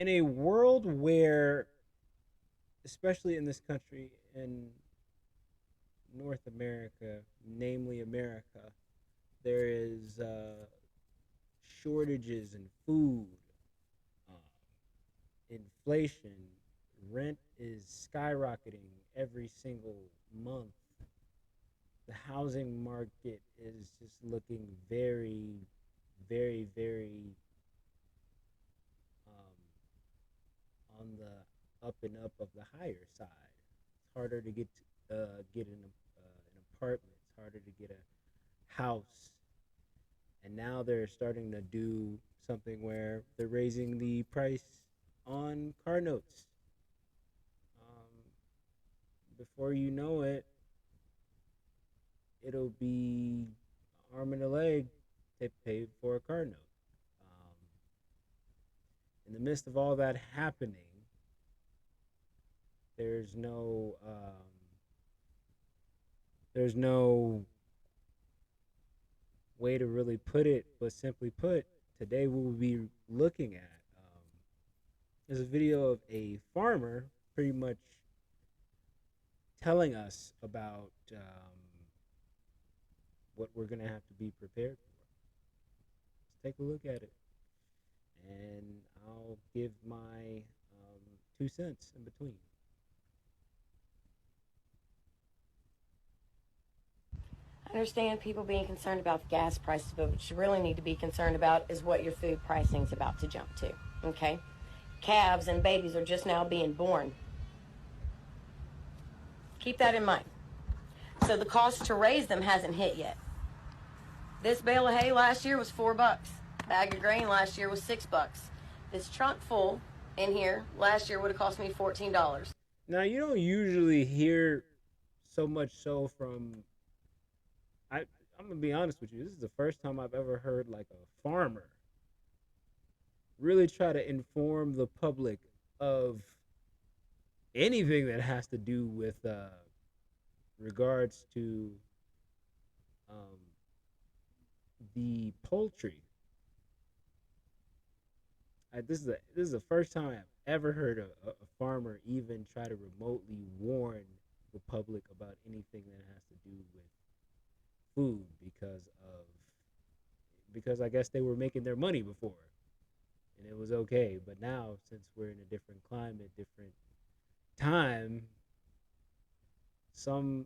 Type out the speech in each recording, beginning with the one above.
In a world where, especially in this country, in North America, namely America, there is shortages in food, um, inflation, rent is skyrocketing every single month. The housing market is just looking very, very, very on the up and up of the higher side. It's harder to get an apartment. It's harder to get a house. And now they're starting to do something where they're raising the price on car notes. Before you know it, it'll be arm and a leg to pay for a car note. Um, in the midst of all that happening, there's no there's no way to really put it, but simply put, today we will be looking at there's a video of a farmer pretty much telling us about what we're gonna have to be prepared for. Let's take a look at it, and I'll give my 2 cents in between. I understand people being concerned about the gas prices, but what you really need to be concerned about is what your food pricing is about to jump to. Okay? Calves and babies are just now being born. Keep that in mind. So the cost to raise them hasn't hit yet. This bale of hay last year was $4. Bag of grain last year was $6. This trunk full in here last year would have cost me $14. Now you don't usually hear so much so from I I'm gonna be honest with you. This is the first time I've ever heard like a farmer really try to inform the public of anything that has to do with regards to um, the poultry. This is the first time I've ever heard a farmer even try to remotely warn the public about anything that has to do with food because I guess they were making their money before and it was okay. But now, since we're in a different climate, different time, some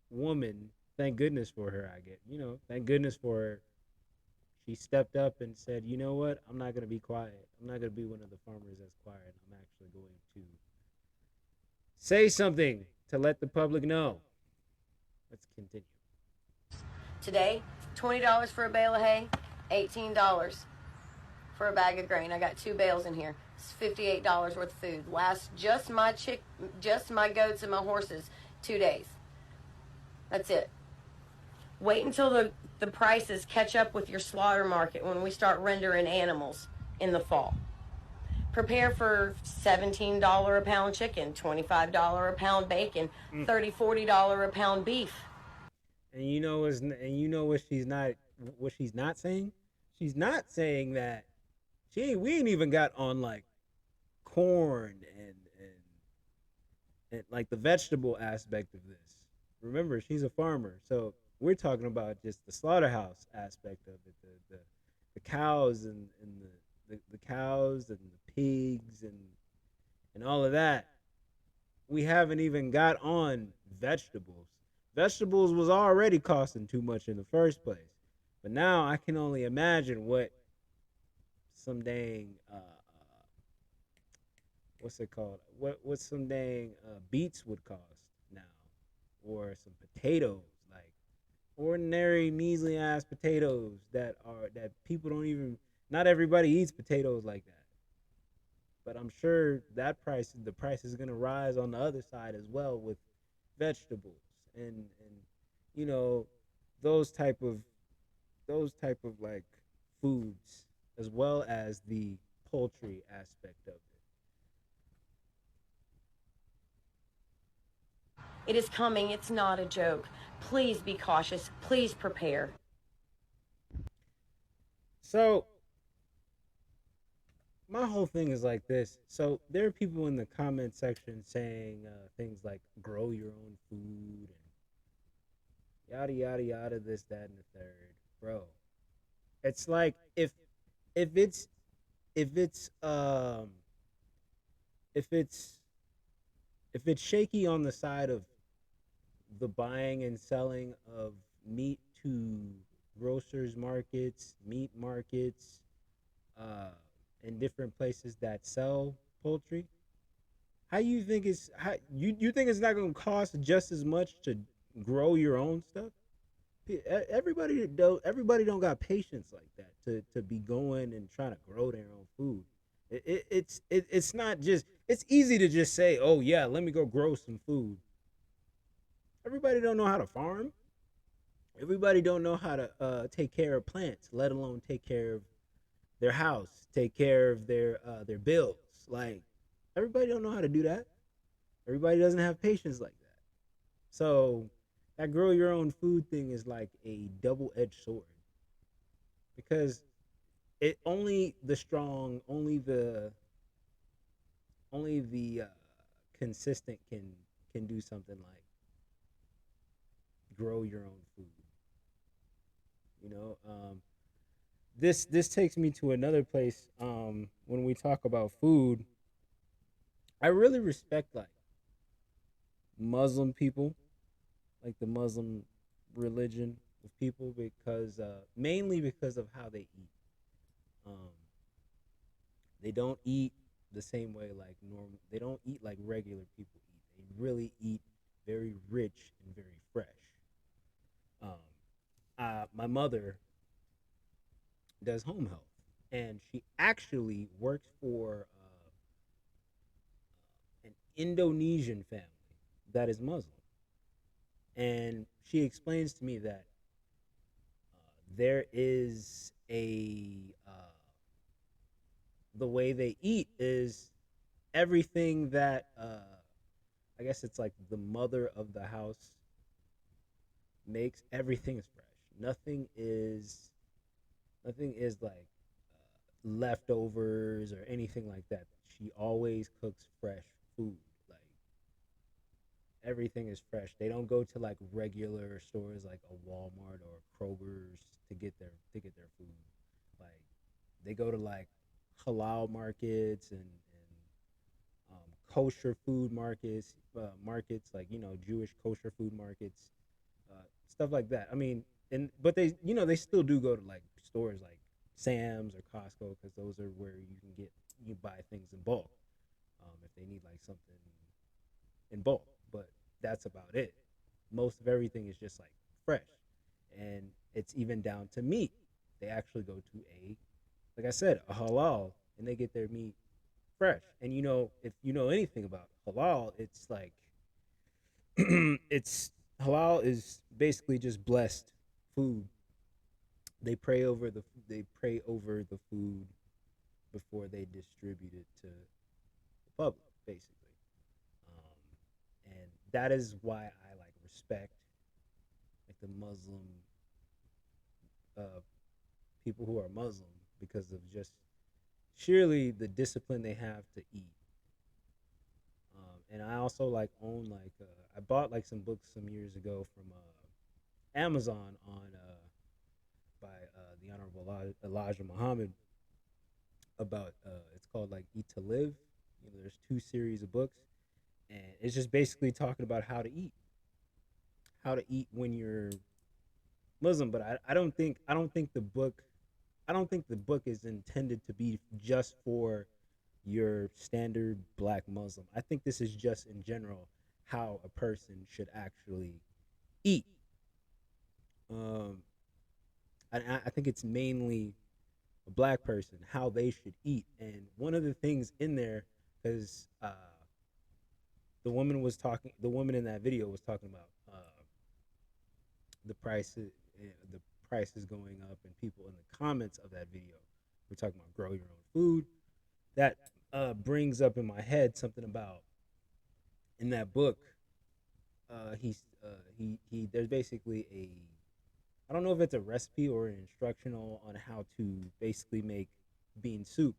woman, thank goodness for her, I get, thank goodness for her. She stepped up and said, you know what? I'm not going to be quiet. I'm not going to be one of the farmers that's quiet. I'm actually going to say something to let the public know. Let's continue. Today, $20 for a bale of hay, $18 for a bag of grain. I got 2 bales in here. It's $58 worth of food. Lasts just my goats and my horses 2 days. That's it. Wait until the prices catch up with your slaughter market when we start rendering animals in the fall. Prepare for $17 a pound chicken, $25 a pound bacon, $30, $40 a pound beef. What she's not saying. She's not saying that we ain't even got on like corn and like the vegetable aspect of this. Remember, she's a farmer, so we're talking about just the slaughterhouse aspect of it, the cows and the cows and the pigs and all of that. We haven't even got on vegetables. Vegetables was already costing too much in the first place, but now I can only imagine what some dang what's it called? What some dang beets would cost now, or some potatoes, like ordinary measly ass potatoes that people don't even. Not everybody eats potatoes like that, but I'm sure the price is gonna rise on the other side as well with vegetables and you know those type of like foods as well as the poultry aspect of it. It is coming. It's not a joke. Please be cautious. Please prepare. So my whole thing is like this. So there are people in the comment section saying things like "grow your own food" and yada yada yada, this, that, and the third. Bro, it's like if it's if it's if it's if it's shaky on the side of the buying and selling of meat to grocers markets, meat markets, uh, and different places that sell poultry. How you think it's how you think it's not going to cost just as much to grow your own stuff? Everybody don't got patience like that to be going and trying to grow their own food. It's not just it's easy to just say, oh yeah, let me go grow some food. Everybody don't know how to farm. Everybody don't know how to take care of plants, let alone take care of their house, take care of their bills. Like everybody don't know how to do that. Everybody doesn't have patience like that. So that grow your own food thing is like a double edged sword because it only the strong, only the consistent can do something like grow your own food. You know, this takes me to another place. When we talk about food, I really respect like Muslim people, like the Muslim religion of people, because mainly because of how they eat. Um, they don't eat the same way like normal. They don't eat like regular people eat. They really eat very rich and very fresh. Um, my mother does home health, and she actually works for an Indonesian family that is Muslim. And she explains to me that there is the way they eat is everything that I guess it's like the mother of the house makes. Everything is fresh. Nothing is like leftovers or anything like that. She always cooks fresh food. Like everything is fresh. They don't go to like regular stores like a Walmart or Kroger's to get their food. Like they go to like halal markets and kosher food markets like Jewish kosher food markets, stuff like that. I mean, and but they still do go to like stores like Sam's or Costco because those are where you buy things in bulk, if they need like something in bulk. But that's about it. Most of everything is just like fresh, and it's even down to meat. They actually go to like I said, a halal, and they get their meat fresh. And if you know anything about halal, it's like it's halal is basically just blessed food. They pray over the food before they distribute it to the public, basically. And that is why I like respect like the Muslim uh, people who are Muslim because of just surely the discipline they have to eat. And I also like own like I bought like some books some years ago from Amazon on by the Honorable Elijah Muhammad about it's called like Eat to Live. There's two series of books, and it's just basically talking about how to eat when you're Muslim. But I don't think the book is intended to be just for your standard black Muslim. I think this is just in general how a person should actually eat. Um, I think it's mainly a black person how they should eat. And one of the things in there, because the woman in that video was talking about the prices, the prices going up, and people in the comments of that video were talking about grow your own food. That brings up in my head something about in that book. He there's basically a I don't know if it's a recipe or an instructional on how to basically make bean soup.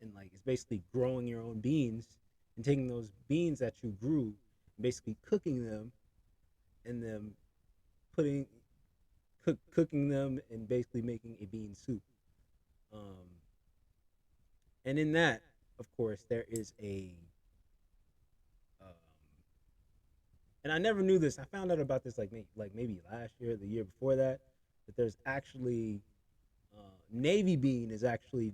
and like it's basically growing your own beans and taking those beans that you grew and basically cooking them and then putting cooking them and basically making a bean soup. Um, and in that, of course, there is a um, and I never knew this. I found out about this like maybe last year, the year before that. That there's actually navy bean is actually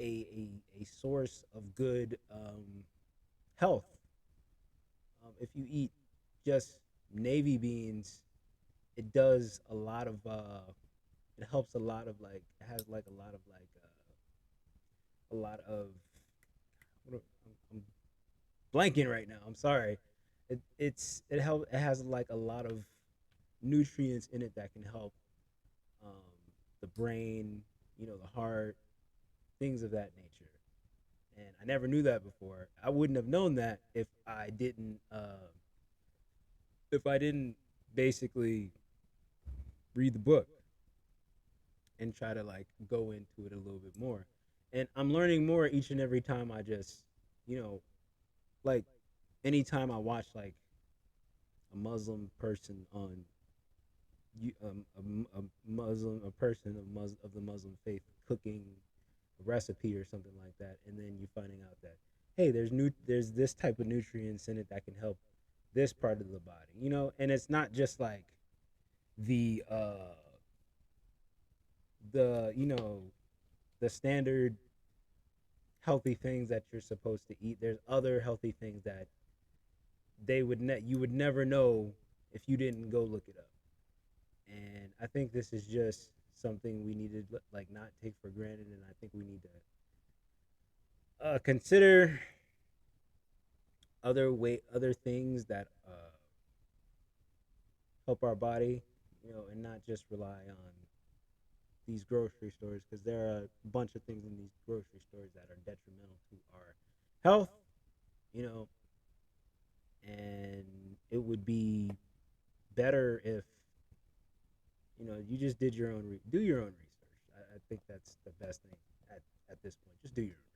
a source of good health. If you eat just navy beans, it does a lot of it helps a lot of like it has like a lot of I'm blanking right now. I'm sorry. It has like a lot of nutrients in it that can help um, the brain, the heart, things of that nature. And I never knew that before. I wouldn't have known that if I didn't basically read the book and try to like go into it a little bit more. And I'm learning more each and every time I just, you know, like anytime I watch like a Muslim person on a Muslim a person of the Muslim faith cooking a recipe or something like that, and then you finding out that hey, there's this type of nutrients in it that can help this part of the body, and it's not just like the the the standard healthy things that you're supposed to eat. There's other healthy things that you would never know if you didn't go look it up. And I think this is just something we need to like not take for granted, and I think we need to consider other things that help our body, and not just rely on these grocery stores, because there are a bunch of things in these grocery stores that are detrimental to our health, you know, and it would be better if you just did do your own research. I think that's the best thing at this point. Just do your own